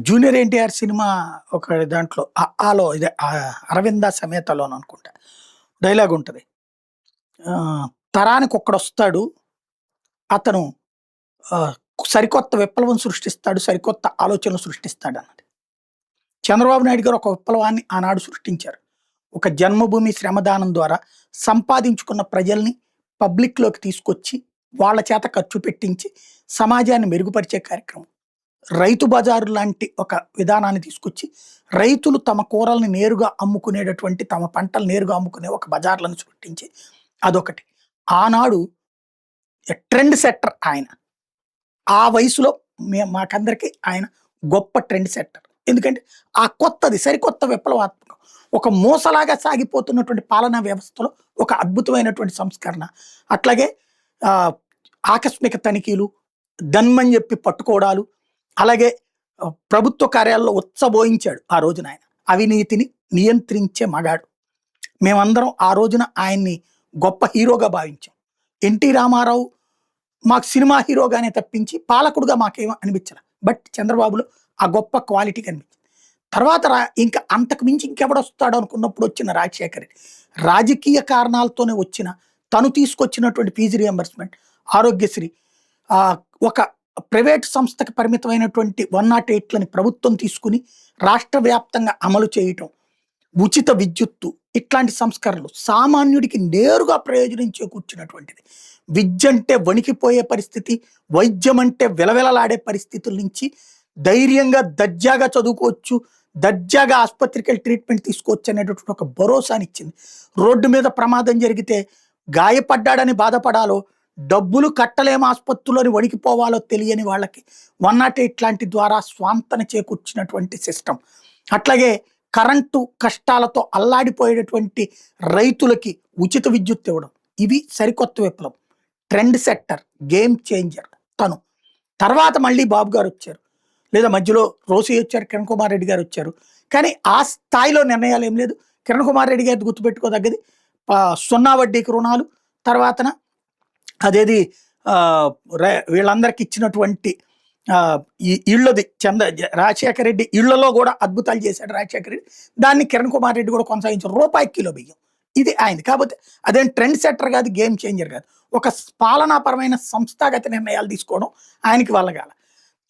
Junior NTR cinema ఒక దాంట్లో ఆలో ఇదే 'అరవింద సమేతలోన' అనుకుంటా. డైలాగ్ ఉంటది. తరానికి ఒక్కడొస్తాడు. అతను ఆహ్, సరికొత్త విప్లవం సృష్టిస్తాడు. సరికొత్త ఆలోచనలు సృష్టిస్తాడన్నది. చంద్రబాబు నాయుడు గారు ఒక విప్లవాన్ని ఆనాడు సృష్టించారు. ఒక జన్మభూమి శ్రమదానం ద్వారా సంపాదించుకున్న ప్రజల్ని పబ్లిక్‌లోకి తీసుకొచ్చి, వాళ్ళ చేత ఖర్చు పెట్టించి, సమాజాన్ని మెరుగుపరిచే కార్యక్రమం. రైతు బజారు లాంటి ఒక విధానాన్ని తీసుకొచ్చి, రైతులు తమ కూరల్ని నేరుగా అమ్ముకునేటటువంటి, తమ పంటలు నేరుగా అమ్ముకునే ఒక బజార్‌లను సృష్టించి అదొకటి. ఆనాడు ట్రెండ్ సెట్టర్ ఆయన. ఆ వయసులో మాకందరికి ఆయన గొప్ప ట్రెండ్ సెట్టర్. ఎందుకంటే ఆ కొత్తది సరికొత్త విప్లవాత్మకం. ఒక మూసలాగా సాగిపోతున్నటువంటి పాలనా వ్యవస్థలో ఒక అద్భుతమైనటువంటి సంస్కరణ. అట్లాగే ఆహ్, ఆకస్మిక తనిఖీలు, దన్మని చెప్పి పట్టుకోవడాలు, అలాగే ప్రభుత్వ కార్యాలయంలో ఉచ్చబోయించాడు ఆ రోజున ఆయన. అవినీతిని నియంత్రించే మగాడు. మేమందరం ఆ రోజున ఆయన్ని గొప్ప హీరోగా భావించాం. ఎన్టీ రామారావు మాకు సినిమా హీరోగానే తప్పించి పాలకుడుగా మాకేం అనిపించల. బట్ చంద్రబాబులో ఆ గొప్ప క్వాలిటీ కనిపించింది. తర్వాత ఇంకా అంతకు మించి ఇంకెవడొస్తాడు అనుకున్నప్పుడు వచ్చిన రాజశేఖర్ రెడ్డి. రాజకీయ కారణాలతోనే వచ్చిన తను తీసుకొచ్చినటువంటి ఫీజు రియంబర్స్‌మెంట్, ఆరోగ్యశ్రీ, ఒక ప్రైవేట్ సంస్థకి పరిమితమైనటువంటి 108లని ప్రభుత్వం తీసుకుని రాష్ట్ర వ్యాప్తంగా అమలు చేయటం, ఉచిత విద్యుత్తు, ఇట్లాంటి సంస్కరణలు సామాన్యుడికి నేరుగా ప్రయోజనం చేకూర్చినటువంటిది. విద్య అంటే వణికిపోయే పరిస్థితి, వైద్యం అంటే విలవిలలాడే పరిస్థితుల నుంచి ధైర్యంగా దర్జాగా చదువుకోవచ్చు, దర్జాగా ఆసుపత్రికి ట్రీట్మెంట్ తీసుకోవచ్చు అనేటటువంటి ఒక భరోసానిచ్చింది. రోడ్డు మీద ప్రమాదం జరిగితే గాయపడ్డాడని బాధపడాలో, డబ్బులు కట్టలేము ఆసుపత్రులని వణికిపోవాలో తెలియని వాళ్ళకి 108 లాంటి ద్వారా స్వాంతన చేకూర్చినటువంటి సిస్టమ్. అట్లాగే కరెంటు కష్టాలతో అల్లాడిపోయేటటువంటి రైతులకి ఉచిత విద్యుత్ ఇవ్వడం. ఇవి సరికొత్త విప్లవం. ట్రెండ్ సెట్టర్, గేమ్ చేంజర్ తను. తర్వాత మళ్ళీ బాబు గారు వచ్చారు. లేదా మధ్యలో రోసయ్య వచ్చారు, కిరణ్ కుమార్ రెడ్డి గారు వచ్చారు. కానీ ఆ స్థాయిలో నిర్ణయాలు ఏం లేదు. కిరణ్ కుమార్ రెడ్డి గారిది గుర్తుపెట్టుకోదగ్గది 0 వడ్డీకి రుణాలు, తర్వాతన అదేది వీళ్ళందరికి ఇచ్చినటువంటి ఈ ఇళ్ళది రాజశేఖర రెడ్డి ఇళ్లలో కూడా అద్భుతాలు చేశాడు రాజశేఖర రెడ్డి. దాన్ని కిరణ్ కుమార్ రెడ్డి కూడా కొనసాగించారు. రూపాయి కిలో బియ్యం ఇది ఆయనది. కాకపోతే అదేం ట్రెండ్ సెట్టర్ కాదు, గేమ్ చేంజర్ కాదు. ఒక పాలనాపరమైన సంస్థాగత నిర్ణయాలు తీసుకోవడం ఆయనకి వల్లగాల.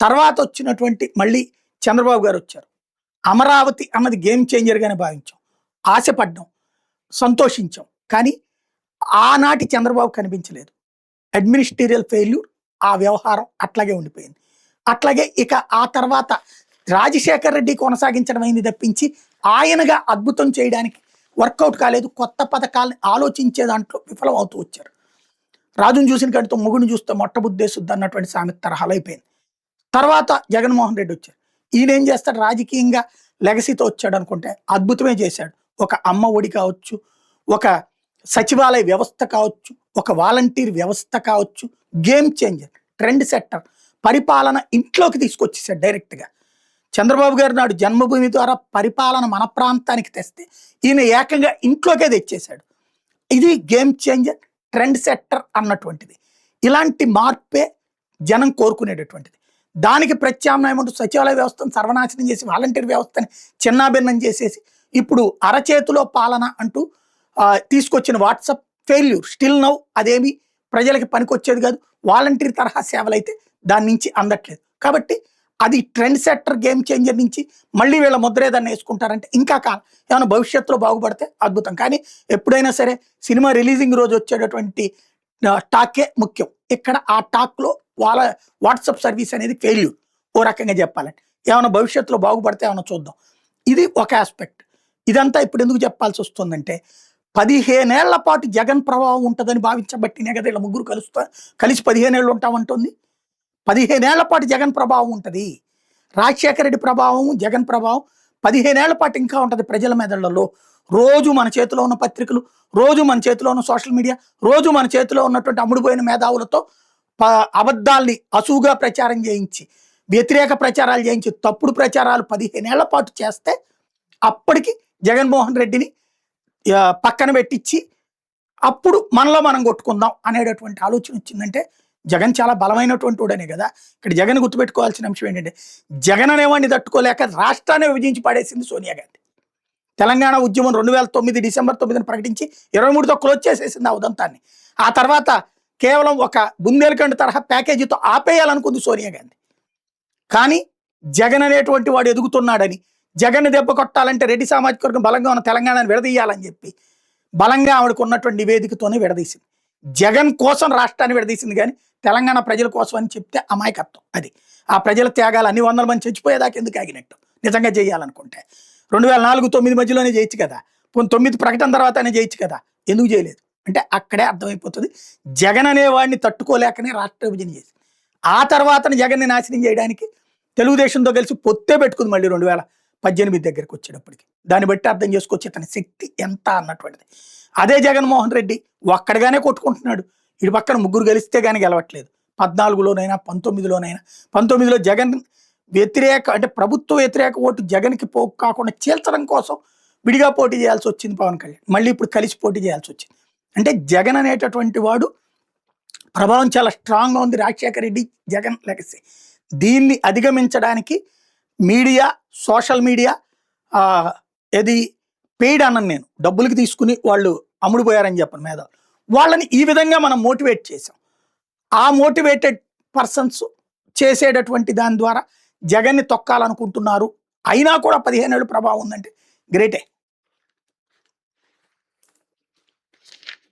తర్వాత వచ్చినటువంటి మళ్ళీ చంద్రబాబు గారు వచ్చారు. అమరావతి అన్నది గేమ్ చేంజర్గానే భావించాం, ఆశపడ్డాం, సంతోషించాం. కానీ ఆనాటి చంద్రబాబు కనిపించలేదు. అడ్మినిస్ట్రేరియల్ ఫెయిల్యూర్, ఆ వ్యవహారం అట్లాగే ఉండిపోయింది. అట్లాగే ఇక ఆ తర్వాత రాజశేఖర్ రెడ్డి కొనసాగించడం అయింది తప్పించి ఆయనగా అద్భుతం చేయడానికి వర్కౌట్ కాలేదు. కొత్త పథకాలను ఆలోచించే దాంట్లో విఫలం అవుతూ వచ్చారు. రాజును చూసిన కంటే మొగుడిని చూస్తే మొట్టబుద్ధేసుద్ది అన్నటువంటి సామెత తరహాలు అయిపోయింది. తర్వాత జగన్మోహన్ రెడ్డి వచ్చారు. ఈయన ఏం చేస్తాడు, రాజకీయంగా లెగసీతో వచ్చాడు అనుకుంటే అద్భుతమే చేశాడు. ఒక అమ్మ ఒడి కావచ్చు, ఒక సచివాలయ వ్యవస్థ కావచ్చు, ఒక వాలంటీర్ వ్యవస్థ కావచ్చు, గేమ్ చేంజర్, ట్రెండ్ సెట్టర్, పరిపాలన ఇంట్లోకి తీసుకొచ్చేసాడు డైరెక్ట్గా. చంద్రబాబు గారు నాడు జన్మభూమి ద్వారా పరిపాలన మన ప్రాంతానికి తెస్తే ఈయన ఏకంగా ఇంట్లోకే తెచ్చేశాడు. ఇది గేమ్ చేంజర్, ట్రెండ్ సెట్టర్ అన్నటువంటిది. ఇలాంటి మార్పే జనం కోరుకునేటటువంటిది. దానికి ప్రత్యామ్నాయం అంటూ సచివాలయ వ్యవస్థను సర్వనాశనం చేసి వాలంటీర్ వ్యవస్థని చిన్నాభిన్నం చేసేసి ఇప్పుడు అరచేతిలో పాలన అంటూ తీసుకొచ్చిన వాట్సాప్ ఫెయిల్యూర్. స్టిల్ నౌ అదేమి ప్రజలకి పనికొచ్చేది కాదు. వాలంటీర్ తరహా సేవలు అయితే దాని నుంచి అందట్లేదు. కాబట్టి అది ట్రెండ్ సెట్టర్, గేమ్ చేంజర్ నుంచి మళ్ళీ వీళ్ళ ముద్ర ఏదన్నా వేసుకుంటారంటే ఇంకా కాలం ఏమైనా భవిష్యత్తులో బాగుపడితే అద్భుతం. కానీ ఎప్పుడైనా సరే సినిమా రిలీజింగ్ రోజు వచ్చేటటువంటి టాకే ముఖ్యం. ఇక్కడ ఆ టాక్లో వాళ్ళ వాట్సాప్ సర్వీస్ అనేది ఫెయిల్యూర్ ఓ రకంగా చెప్పాలంటే. ఏమైనా భవిష్యత్తులో బాగుపడితే ఏమైనా చూద్దాం. ఇది ఒక ఆస్పెక్ట్. ఇదంతా ఇప్పుడు ఎందుకు చెప్పాల్సి వస్తుందంటే 15 ఏళ్ల పాటు జగన్ ప్రభావం ఉంటుందని భావించబట్టినే కదా ఇలా ముగ్గురు కలిసి 15 ఏళ్ళు ఉంటామంటుంది. 15 ఏళ్ల పాటు జగన్ ప్రభావం ఉంటుంది. రాజశేఖర రెడ్డి ప్రభావం, జగన్ ప్రభావం 15 ఏళ్ల పాటు ఇంకా ఉంటుంది ప్రజల మెదళ్లలో. రోజు మన చేతిలో ఉన్న పత్రికలు, రోజు మన చేతిలో ఉన్న సోషల్ మీడియా, రోజు మన చేతిలో ఉన్నటువంటి అమ్ముడుపోయిన మేధావులతో అబద్ధాల్ని అసూగా ప్రచారం చేయించి, వ్యతిరేక ప్రచారాలు చేయించి, తప్పుడు ప్రచారాలు 15 ఏళ్ల పాటు చేస్తే అప్పటికి జగన్మోహన్ రెడ్డిని పక్కన పెట్టించి అప్పుడు మనలో మనం కొట్టుకుందాం అనేటటువంటి ఆలోచన వచ్చిందంటే జగన్ చాలా బలమైనటువంటి వాడనే కదా. ఇక్కడ జగన్ గుర్తుపెట్టుకోవాల్సిన అంశం ఏంటంటే, జగన్ అనేవాడిని తట్టుకోలేక రాష్ట్రాన్ని విభజించి పడేసింది సోనియా గాంధీ. తెలంగాణ ఉద్యమం 2009 డిసెంబర్ 9 ప్రకటించి 23తో క్లోజ్ చేసేసింది ఆ ఉదంతాన్ని. ఆ తర్వాత కేవలం ఒక బుందేల్ఖండ్ తరహా ప్యాకేజీతో ఆపేయాలనుకుంది సోనియా గాంధీ. కానీ జగన్ అనేటువంటి వాడు ఎదుగుతున్నాడని, జగన్ దెబ్బ కొట్టాలంటే రెడ్డి సామాజిక వర్గం బలంగా ఉన్న తెలంగాణను విడదీయాలని చెప్పి బలంగా ఆవిడకు ఉన్నటువంటి నివేదికతోనే విడదీసింది. జగన్ కోసం రాష్ట్రాన్ని విడదీసింది కానీ తెలంగాణ ప్రజల కోసం అని చెప్తే అమాయకత్వం. అది ఆ ప్రజల త్యాగాలు అన్ని 100 మంది చచ్చిపోయేదాకా ఎందుకు ఆగినట్టు నిజంగా చేయాలనుకుంటే. 2004-9 మధ్యలోనే చేయొచ్చు కదా, 9 ప్రకటన తర్వాతనే చేయొచ్చు కదా, ఎందుకు చేయలేదు అంటే అక్కడే అర్థమైపోతుంది. జగన్ అనేవాడిని తట్టుకోలేకనే రాష్ట్ర విభజన చేసి ఆ తర్వాతని జగన్ని నాశనం చేయడానికి తెలుగుదేశంతో కలిసి పొత్తే పెట్టుకుంది మళ్ళీ 2018 దగ్గరికి వచ్చేటప్పటికి. దాన్ని బట్టి అర్థం చేసుకోవచ్చు ఇతని శక్తి ఎంత అన్నటువంటిది. అదే జగన్మోహన్ రెడ్డి ఒక్కడిగానే కొట్టుకుంటున్నాడు. ఇటు పక్కన ముగ్గురు గెలిస్తే కానీ గెలవట్లేదు. 14లోనైనా 19లోనైనా 19లో జగన్ వ్యతిరేక అంటే ప్రభుత్వ వ్యతిరేక ఓటు జగన్కి పోకు కాకుండా చీల్చడం కోసం విడిగా పోటీ చేయాల్సి వచ్చింది పవన్ కళ్యాణ్. మళ్ళీ ఇప్పుడు కలిసి పోటీ చేయాల్సి వచ్చింది. అంటే జగన్ అనేటటువంటి వాడు ప్రభావం చాలా స్ట్రాంగ్గా ఉంది. రాజశేఖర రెడ్డి జగన్ లెగసీ. దీన్ని అధిగమించడానికి మీడియా, సోషల్ మీడియా ఏది పెయిడ్ అన్నను నేను డబ్బులకి తీసుకుని వాళ్ళు అమ్ముడుపోయారని చెప్పను మేధావులు, వాళ్ళని ఈ విధంగా మనం మోటివేట్ చేసాం. ఆ మోటివేటెడ్ పర్సన్స్ చేసేటటువంటి దాని ద్వారా జగన్ని తొక్కాలనుకుంటున్నారు. అయినా కూడా 15 ఏళ్ళు ప్రభావం ఉందంటే గ్రేటే.